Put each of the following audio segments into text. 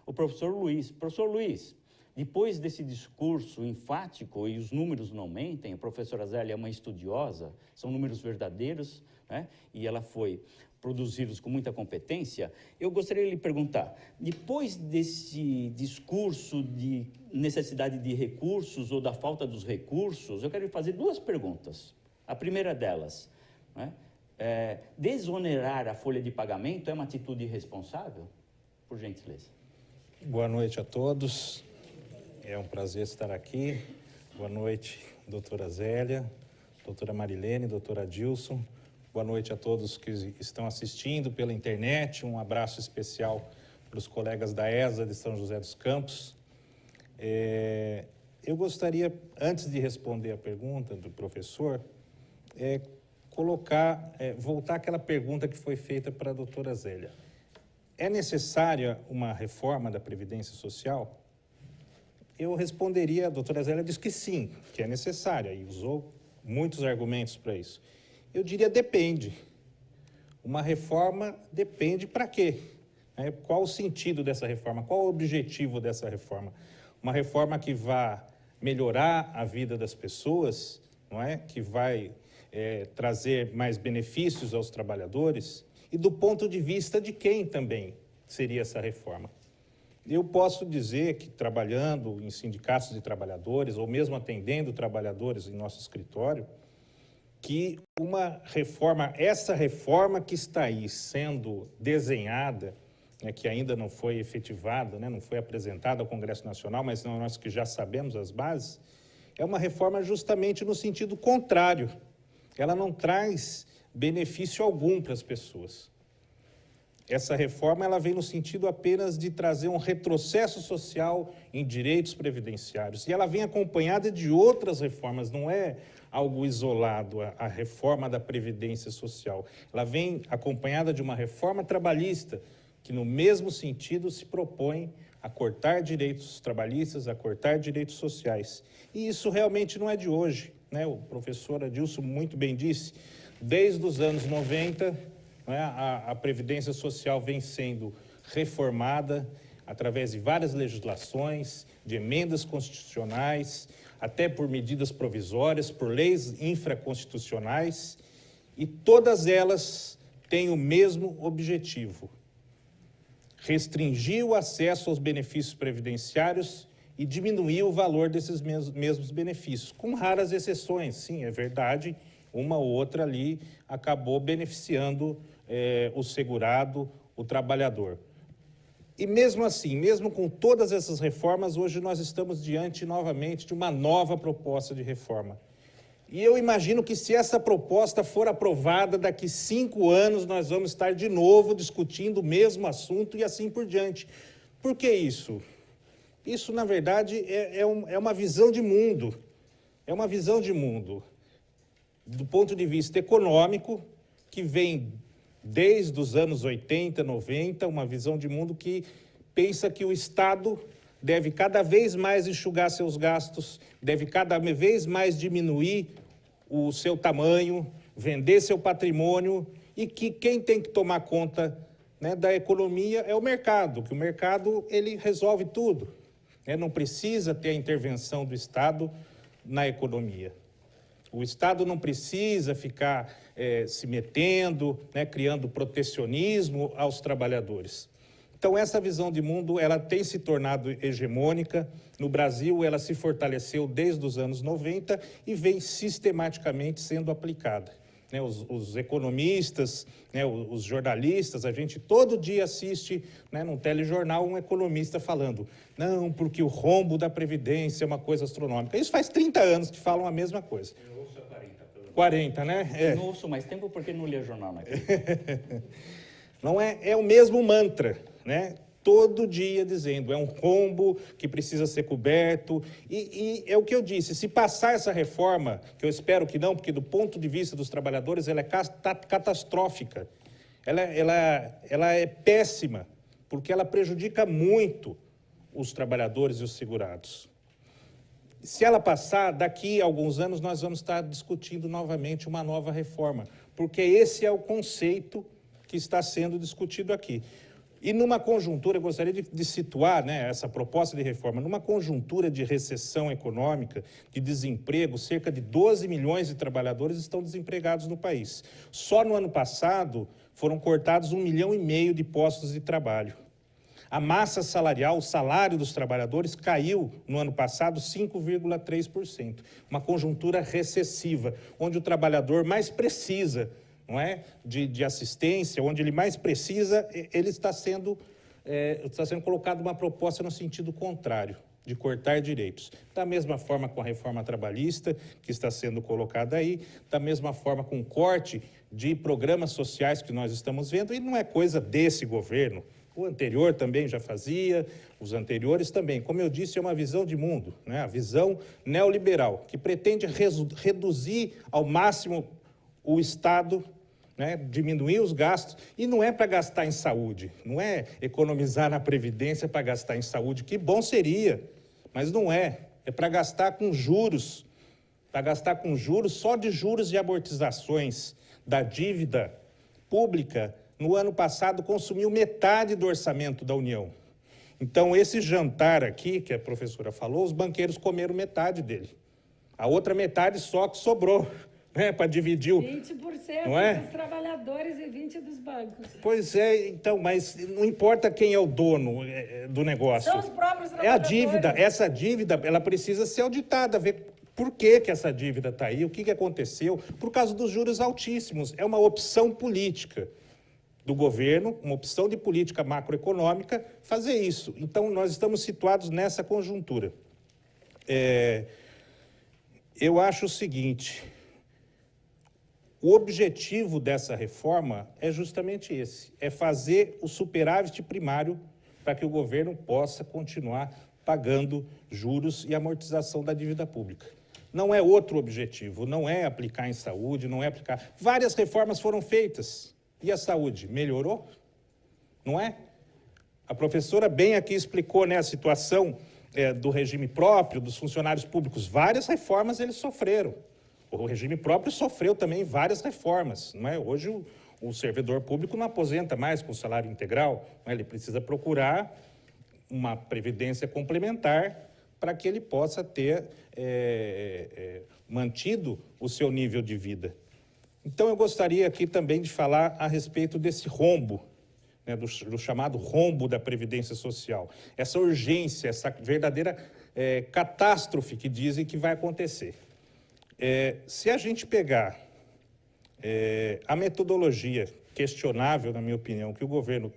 o professor Luiz. Professor Luiz, depois desse discurso enfático, e os números não mentem, a professora Zélia é uma estudiosa, são números verdadeiros, né? E ela foi produzidos com muita competência, eu gostaria de lhe perguntar, depois desse discurso de necessidade de recursos ou da falta dos recursos, eu quero lhe fazer duas perguntas. A primeira delas, né, desonerar a folha de pagamento é uma atitude irresponsável? Por gentileza. Boa noite a todos, é um prazer estar aqui. Boa noite, doutora Zélia, doutora Marilene, doutora Adilson. Boa noite a todos que estão assistindo pela internet. Um abraço especial para os colegas da ESA de São José dos Campos. Eu gostaria, antes de responder a pergunta do professor, voltar àquela pergunta que foi feita para a doutora Zélia. É necessária uma reforma da Previdência Social? Eu responderia, a doutora Zélia disse que sim, que é necessária, e usou muitos argumentos para isso. Eu diria depende. Uma reforma depende para quê? Qual o sentido dessa reforma? Qual o objetivo dessa reforma? Uma reforma que vá melhorar a vida das pessoas, não é? Que vai trazer mais benefícios aos trabalhadores? E do ponto de vista de quem também seria essa reforma? Eu posso dizer que, trabalhando em sindicatos de trabalhadores, ou mesmo atendendo trabalhadores em nosso escritório, que essa reforma que está aí sendo desenhada, que ainda não foi efetivada, não foi apresentada ao Congresso Nacional, mas nós que já sabemos as bases, é uma reforma justamente no sentido contrário. Ela não traz benefício algum para as pessoas. Essa reforma ela vem no sentido apenas de trazer um retrocesso social em direitos previdenciários. E ela vem acompanhada de outras reformas, não é algo isolado, a reforma da Previdência Social. Ela vem acompanhada de uma reforma trabalhista, que no mesmo sentido se propõe a cortar direitos trabalhistas, a cortar direitos sociais. E isso realmente não é de hoje, né? O professor Adilson muito bem disse, desde os anos 90, a Previdência Social vem sendo reformada através de várias legislações, de emendas constitucionais, até por medidas provisórias, por leis infraconstitucionais, e todas elas têm o mesmo objetivo: restringir o acesso aos benefícios previdenciários e diminuir o valor desses mesmos benefícios, com raras exceções. Sim, é verdade, uma ou outra ali acabou beneficiando o segurado, o trabalhador. E mesmo assim, mesmo com todas essas reformas, hoje nós estamos diante novamente de uma nova proposta de reforma. E eu imagino que se essa proposta for aprovada, daqui 5 anos nós vamos estar de novo discutindo o mesmo assunto e assim por diante. Por que isso? Isso, na verdade, é uma visão de mundo. É uma visão de mundo, do ponto de vista econômico, que vem desde os anos 80, 90, uma visão de mundo que pensa que o Estado deve cada vez mais enxugar seus gastos, deve cada vez mais diminuir o seu tamanho, vender seu patrimônio, e que quem tem que tomar conta, da economia é o mercado, que o mercado ele resolve tudo, não precisa ter a intervenção do Estado na economia. O Estado não precisa ficar se metendo, criando protecionismo aos trabalhadores. Então, essa visão de mundo ela tem se tornado hegemônica. No Brasil, ela se fortaleceu desde os anos 90 e vem sistematicamente sendo aplicada. Os economistas, os jornalistas, a gente todo dia assiste num telejornal um economista falando não, porque o rombo da Previdência é uma coisa astronômica. Isso faz 30 anos que falam a mesma coisa. 40, né? Eu não ouço mais tempo porque não lia jornal naquele. Não é o mesmo mantra, todo dia dizendo, é um rombo que precisa ser coberto, e é o que eu disse, se passar essa reforma, que eu espero que não, porque do ponto de vista dos trabalhadores ela é catastrófica, ela é péssima, porque ela prejudica muito os trabalhadores e os segurados. Se ela passar, daqui a alguns anos nós vamos estar discutindo novamente uma nova reforma, porque esse é o conceito que está sendo discutido aqui. E numa conjuntura, eu gostaria de situar, né, essa proposta de reforma, numa conjuntura de recessão econômica, de desemprego, cerca de 12 milhões de trabalhadores estão desempregados no país. Só no ano passado foram cortados 1,5 milhão de postos de trabalho. A massa salarial, o salário dos trabalhadores caiu no ano passado 5,3%. Uma conjuntura recessiva, onde o trabalhador mais precisa, não é, de assistência, onde ele mais precisa, ele está sendo colocado uma proposta no sentido contrário, de cortar direitos. Da mesma forma com a reforma trabalhista, que está sendo colocada aí, da mesma forma com o corte de programas sociais que nós estamos vendo, e não é coisa desse governo. O anterior também já fazia, os anteriores também. Como eu disse, é uma visão de mundo, né? A visão neoliberal, que pretende reduzir ao máximo o Estado, né? Diminuir os gastos, e não é para gastar em saúde, não é economizar na Previdência para gastar em saúde, que bom seria, mas não é. É para gastar com juros, só de juros e amortizações da dívida pública. No ano passado, consumiu metade do orçamento da União. Então, esse jantar aqui, que a professora falou, os banqueiros comeram metade dele. A outra metade só que sobrou, né, para dividir o... 20% não é? dos trabalhadores e 20% dos bancos. Pois é, então, mas não importa quem é o dono do negócio. São os próprios trabalhadores. É a dívida, essa dívida, ela precisa ser auditada, ver por que essa dívida está aí, o que aconteceu, por causa dos juros altíssimos. É uma opção política do governo, uma opção de política macroeconômica, fazer isso. Então, nós estamos situados nessa conjuntura. Eu acho o seguinte, o objetivo dessa reforma é justamente esse, é fazer o superávit primário para que o governo possa continuar pagando juros e amortização da dívida pública. Não é outro objetivo, não é aplicar em saúde, não é aplicar... Várias reformas foram feitas. E a saúde? Melhorou? Não é? A professora bem aqui explicou, né, a situação do regime próprio, dos funcionários públicos. Várias reformas eles sofreram. O regime próprio sofreu também várias reformas. Não é? Hoje o servidor público não aposenta mais com salário integral. Não é? Ele precisa procurar uma previdência complementar para que ele possa ter mantido o seu nível de vida. Então, eu gostaria aqui também de falar a respeito desse rombo, né, do chamado rombo da Previdência Social. Essa urgência, essa verdadeira catástrofe que dizem que vai acontecer. Se a gente pegar a metodologia questionável, na minha opinião, que o governo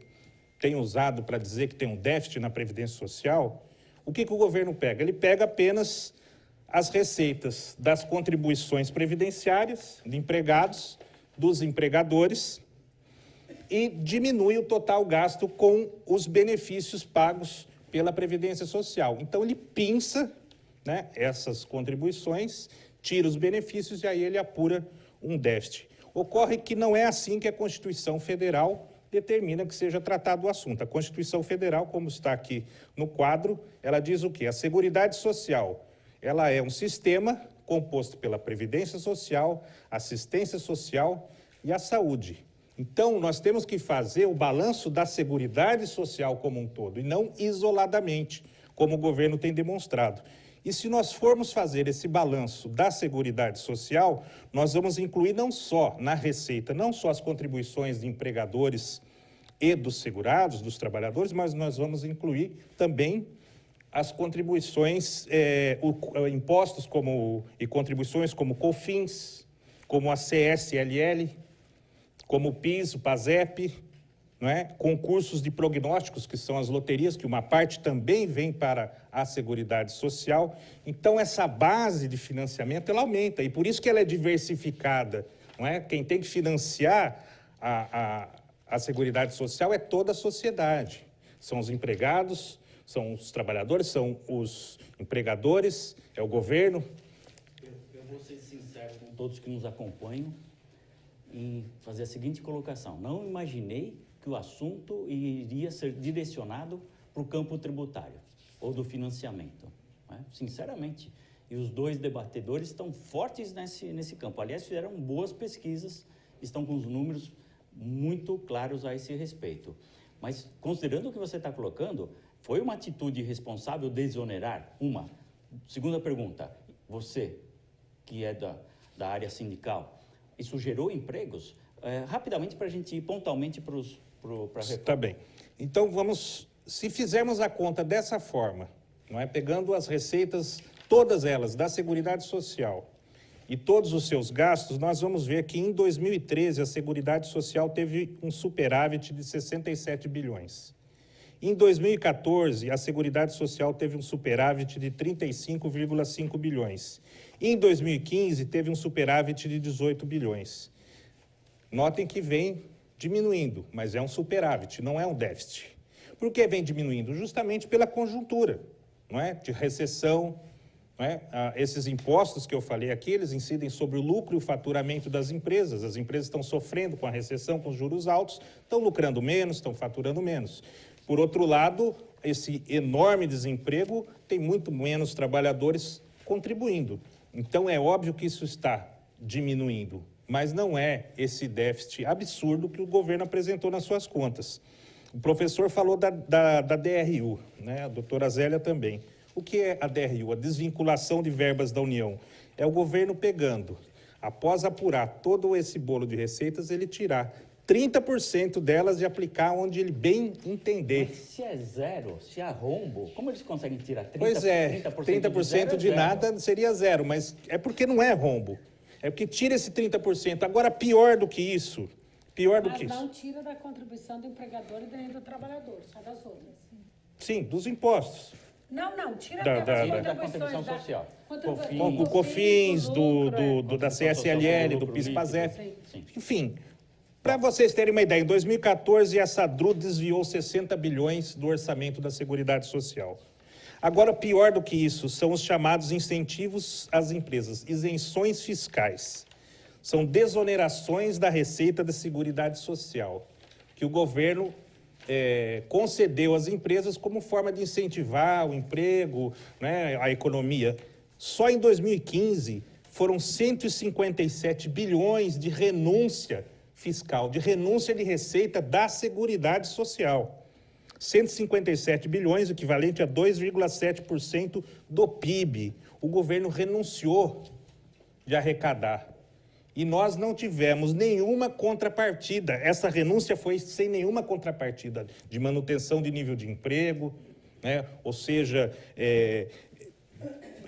tem usado para dizer que tem um déficit na Previdência Social, o que o governo pega? Ele pega apenas as receitas das contribuições previdenciárias de empregados, dos empregadores, e diminui o total gasto com os benefícios pagos pela Previdência Social. Então, ele pinça, né, essas contribuições, tira os benefícios e aí ele apura um déficit. Ocorre que não é assim que a Constituição Federal determina que seja tratado o assunto. A Constituição Federal, como está aqui no quadro, ela diz o quê? A Seguridade Social, ela é um sistema composto pela Previdência Social, Assistência Social e a Saúde. Então, nós temos que fazer o balanço da Seguridade Social como um todo, e não isoladamente, como o governo tem demonstrado. E se nós formos fazer esse balanço da Seguridade Social, nós vamos incluir não só na receita, não só as contribuições de empregadores e dos segurados, dos trabalhadores, mas nós vamos incluir também as contribuições, impostos e contribuições como COFINS, como a CSLL, como o PIS, o PASEP, não é? Concursos de prognósticos, que são as loterias, que uma parte também vem para a Seguridade Social. Então, essa base de financiamento, ela aumenta, e por isso que ela é diversificada, não é? Quem tem que financiar a Seguridade Social é toda a sociedade. São os empregados, são os trabalhadores, são os empregadores, é o governo. Eu vou ser sincero com todos que nos acompanham e fazer a seguinte colocação. Não imaginei que o assunto iria ser direcionado para o campo tributário ou do financiamento, né? Sinceramente. E os dois debatedores estão fortes nesse campo. Aliás, fizeram boas pesquisas, estão com os números muito claros a esse respeito. Mas, considerando o que você está colocando, foi uma atitude irresponsável desonerar? Uma. Segunda pergunta, você, que é da área sindical, isso gerou empregos? Rapidamente, para a gente ir pontualmente para a reforma. Tá bem. Então, se fizermos a conta dessa forma, não é? Pegando as receitas, todas elas, da Seguridade Social e todos os seus gastos, nós vamos ver que em 2013 a Seguridade Social teve um superávit de 67 bilhões. Em 2014, a Seguridade Social teve um superávit de 35,5 bilhões. Em 2015, teve um superávit de 18 bilhões. Notem que vem diminuindo, mas é um superávit, não é um déficit. Por que vem diminuindo? Justamente pela conjuntura, não é? De recessão, não é? Esses impostos que eu falei aqui, eles incidem sobre o lucro e o faturamento das empresas. As empresas estão sofrendo com a recessão, com os juros altos, estão lucrando menos, estão faturando menos. Por outro lado, esse enorme desemprego tem muito menos trabalhadores contribuindo. Então, é óbvio que isso está diminuindo, mas não é esse déficit absurdo que o governo apresentou nas suas contas. O professor falou da DRU, né? A doutora Zélia também. O que é a DRU? A desvinculação de verbas da União. É o governo pegando, após apurar todo esse bolo de receitas, ele tirar 30% delas e aplicar onde ele bem entender. Mas se é zero, se é rombo, como eles conseguem tirar 30%? Pois é, 30% de nada seria zero, mas é porque não é rombo. É porque tira esse 30%. Agora, pior do que isso, Mas não tira da contribuição do empregador e do trabalhador, só das outras. Sim, dos impostos. Não, tira da contribuição social. Com o COFINS, da CSLL, do PIS/PASEP. Enfim, para vocês terem uma ideia, em 2014 a Sadru desviou 60 bilhões do orçamento da Seguridade Social. Agora, pior do que isso, são os chamados incentivos às empresas, isenções fiscais. São desonerações da receita da Seguridade Social, que o governo concedeu às empresas como forma de incentivar o emprego, né, a economia. Só em 2015 foram 157 bilhões de renúncia fiscal, de renúncia de receita da Seguridade Social. 157 bilhões, equivalente a 2,7% do PIB. O governo renunciou de arrecadar. E nós não tivemos nenhuma contrapartida. Essa renúncia foi sem nenhuma contrapartida de manutenção de nível de emprego, né? Ou seja,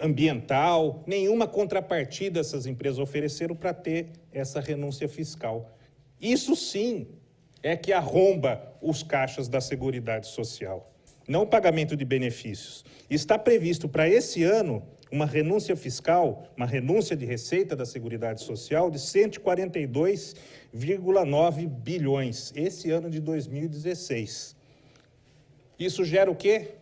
ambiental, nenhuma contrapartida essas empresas ofereceram para ter essa renúncia fiscal. Isso sim é que arromba os caixas da Seguridade Social, não o pagamento de benefícios. Está previsto para esse ano uma renúncia fiscal, uma renúncia de receita da Seguridade Social de 142,9 bilhões, esse ano de 2016. Isso gera o quê?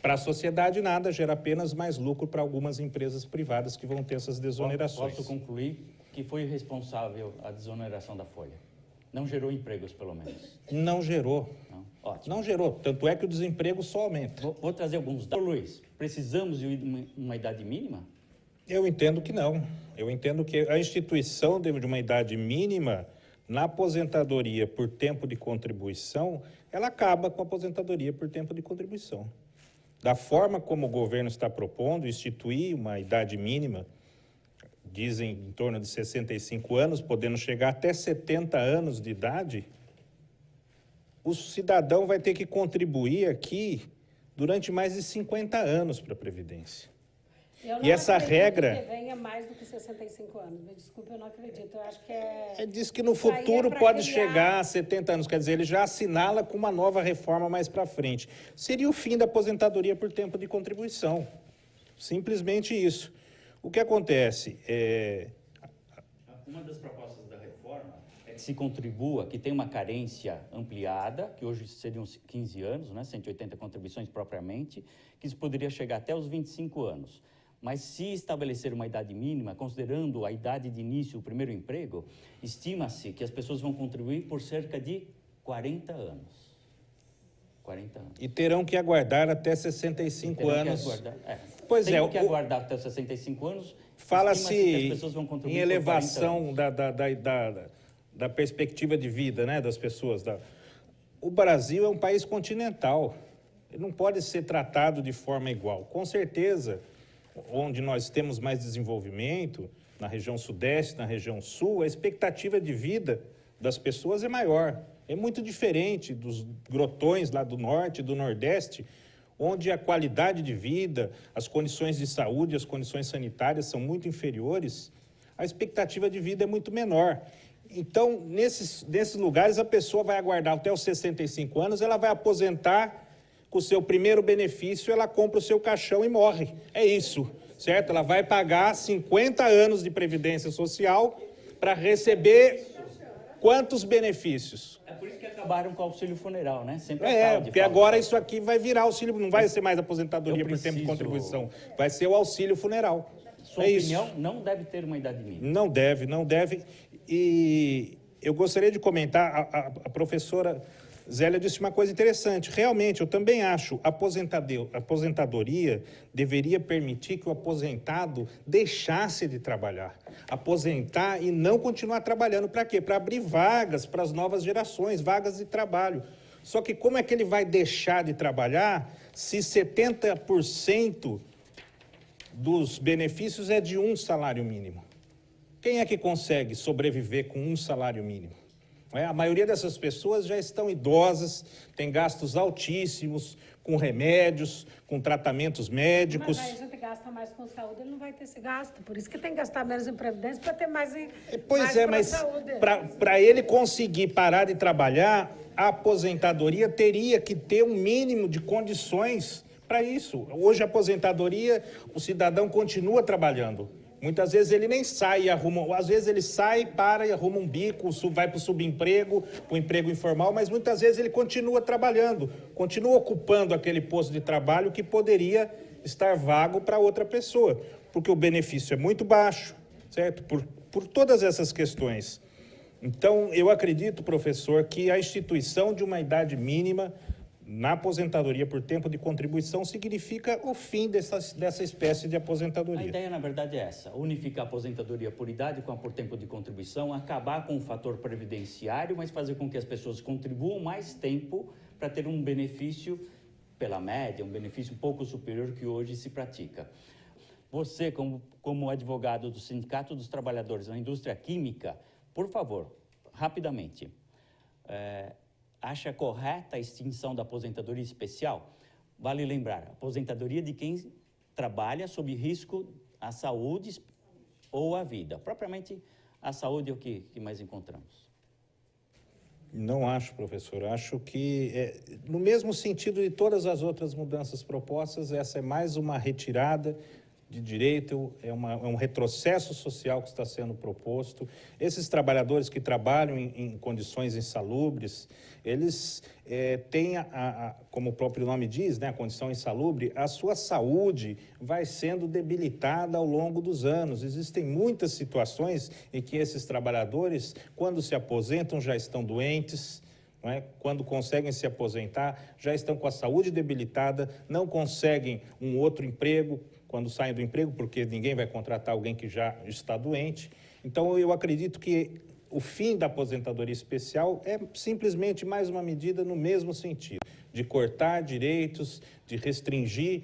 Para a sociedade nada, gera apenas mais lucro para algumas empresas privadas que vão ter essas desonerações. Posso concluir que foi responsável a desoneração da folha? Não gerou empregos, pelo menos? Não gerou. Não? Ótimo. Não gerou, tanto é que o desemprego só aumenta. Vou trazer alguns dados. Luiz, precisamos de uma idade mínima? Eu entendo que não. Eu entendo que a instituição de uma idade mínima na aposentadoria por tempo de contribuição, ela acaba com a aposentadoria por tempo de contribuição. Da forma como o governo está propondo instituir uma idade mínima, dizem em torno de 65 anos, podendo chegar até 70 anos de idade, o cidadão vai ter que contribuir aqui durante mais de 50 anos para a Previdência. E essa regra... que venha mais do que 65 anos. Me desculpe, eu não acredito. Eu acho que diz que no futuro pode chegar a 70 anos. Quer dizer, ele já assinala com uma nova reforma mais para frente. Seria o fim da aposentadoria por tempo de contribuição. Simplesmente isso. O que acontece? Uma das propostas da reforma é que se contribua, que tem uma carência ampliada, que hoje seriam 15 anos, né, 180 contribuições propriamente, que isso poderia chegar até os 25 anos. Mas se estabelecer uma idade mínima, considerando a idade de início, o primeiro emprego, estima-se que as pessoas vão contribuir por cerca de 40 anos. 40 anos. E terão que aguardar até 65 anos. Pois tem que aguardar até 65 anos. Fala-se em elevação da perspectiva de vida, né, das pessoas. o Brasil é um país continental. Ele não pode ser tratado de forma igual. Com certeza, onde nós temos mais desenvolvimento, na região sudeste, na região sul, a expectativa de vida das pessoas é maior. É muito diferente dos grotões lá do norte e do nordeste, onde a qualidade de vida, as condições de saúde, as condições sanitárias são muito inferiores, a expectativa de vida é muito menor. Então, nesses lugares, a pessoa vai aguardar até os 65 anos, ela vai aposentar com o seu primeiro benefício, ela compra o seu caixão e morre. É isso, certo? Ela vai pagar 50 anos de Previdência Social para receber quantos benefícios? É por isso que acabaram com o auxílio funeral, né? Sempre a fraude, Porque agora isso aqui vai virar auxílio, não vai ser mais aposentadoria por tempo de preciso- contribuição, vai ser o auxílio funeral. Sua opinião, não deve ter uma idade mínima. Não deve, não deve. E eu gostaria de comentar, a professora Zélia disse uma coisa interessante. Realmente, eu também acho, a aposentadoria deveria permitir que o aposentado deixasse de trabalhar. Aposentar e não continuar trabalhando. Para quê? Para abrir vagas para as novas gerações, vagas de trabalho. Só que como é que ele vai deixar de trabalhar se 70% dos benefícios é de um salário mínimo? Quem é que consegue sobreviver com um salário mínimo? A maioria dessas pessoas já estão idosas, tem gastos altíssimos, com remédios, com tratamentos médicos. Mas aí a gente gasta mais com saúde, ele não vai ter esse gasto. Por isso que tem que gastar menos em previdência para ter mais em Pois é, mas para ele conseguir parar de trabalhar, a aposentadoria teria que ter um mínimo de condições para isso. Hoje, a aposentadoria, o cidadão continua trabalhando. Muitas vezes ele nem sai e arruma, às vezes ele sai, para e arruma um bico, vai para o subemprego, para o emprego informal, mas muitas vezes ele continua trabalhando, continua ocupando aquele posto de trabalho que poderia estar vago para outra pessoa, porque o benefício é muito baixo, certo? Por todas essas questões. Então, eu acredito, professor, que a instituição de uma idade mínima na aposentadoria por tempo de contribuição significa o fim dessa espécie de aposentadoria. A ideia, na verdade, é essa: unificar a aposentadoria por idade com a por tempo de contribuição, acabar com o fator previdenciário, mas fazer com que as pessoas contribuam mais tempo para ter um benefício pela média, um benefício um pouco superior que hoje se pratica. Você, como advogado do Sindicato dos Trabalhadores na Indústria Química, por favor, rapidamente, acha correta a extinção da aposentadoria especial? Vale lembrar, aposentadoria de quem trabalha sob risco à saúde ou à vida. Propriamente, a saúde é o que mais encontramos. Não acho, professor. Acho que, no mesmo sentido de todas as outras mudanças propostas, essa é mais uma retirada de direito, é um retrocesso social que está sendo proposto. Esses trabalhadores que trabalham em condições insalubres, eles têm, como o próprio nome diz, né, a condição insalubre, a sua saúde vai sendo debilitada ao longo dos anos. Existem muitas situações em que esses trabalhadores, quando se aposentam, já estão doentes, não é? Quando conseguem se aposentar, já estão com a saúde debilitada, não conseguem um outro emprego, quando saem do emprego, porque ninguém vai contratar alguém que já está doente. Então, eu acredito que o fim da aposentadoria especial é simplesmente mais uma medida no mesmo sentido, de cortar direitos, de restringir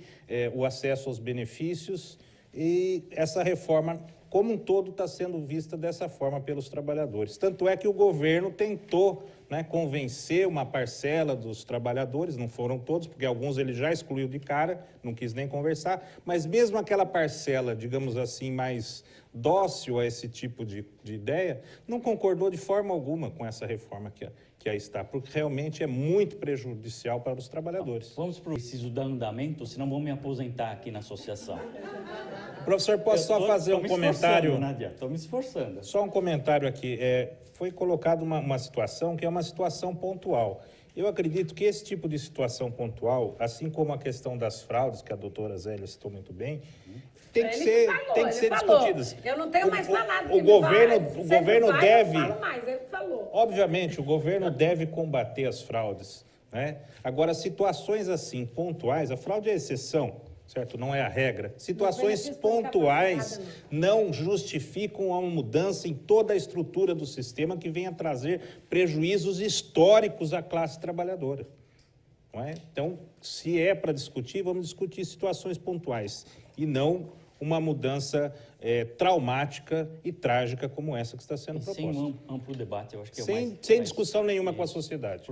o acesso aos benefícios, e essa reforma, como um todo, está sendo vista dessa forma pelos trabalhadores. Tanto é que o governo tentou, né, convencer uma parcela dos trabalhadores, não foram todos, porque alguns ele já excluiu de cara, não quis nem conversar, mas mesmo aquela parcela, digamos assim, mais dócil a esse tipo de ideia, não concordou de forma alguma com essa reforma que aí está, porque realmente é muito prejudicial para os trabalhadores. Vamos para o preciso dar andamento, senão vão me aposentar aqui na associação. Professor, posso só fazer um comentário? Estou me esforçando. Só um comentário aqui. Foi colocada uma situação que é uma situação pontual. Eu acredito que esse tipo de situação pontual, assim como a questão das fraudes, que a doutora Zélia citou muito bem, tem que ser discutidas. Eu não tenho mais falado. O governo deve... Eu não falo mais, ele falou. Obviamente, o governo deve combater as fraudes, né? Agora, situações assim, pontuais, a fraude é exceção, certo? Não é a regra. Situações benefício por pontuais capacidade, não justificam uma mudança em toda a estrutura do sistema que venha trazer prejuízos históricos à classe trabalhadora. Não é? Então, se é para discutir, vamos discutir situações pontuais e não uma mudança traumática e trágica como essa que está sendo proposta. Sem um amplo debate, eu acho que é o Sem mais discussão nenhuma com a sociedade.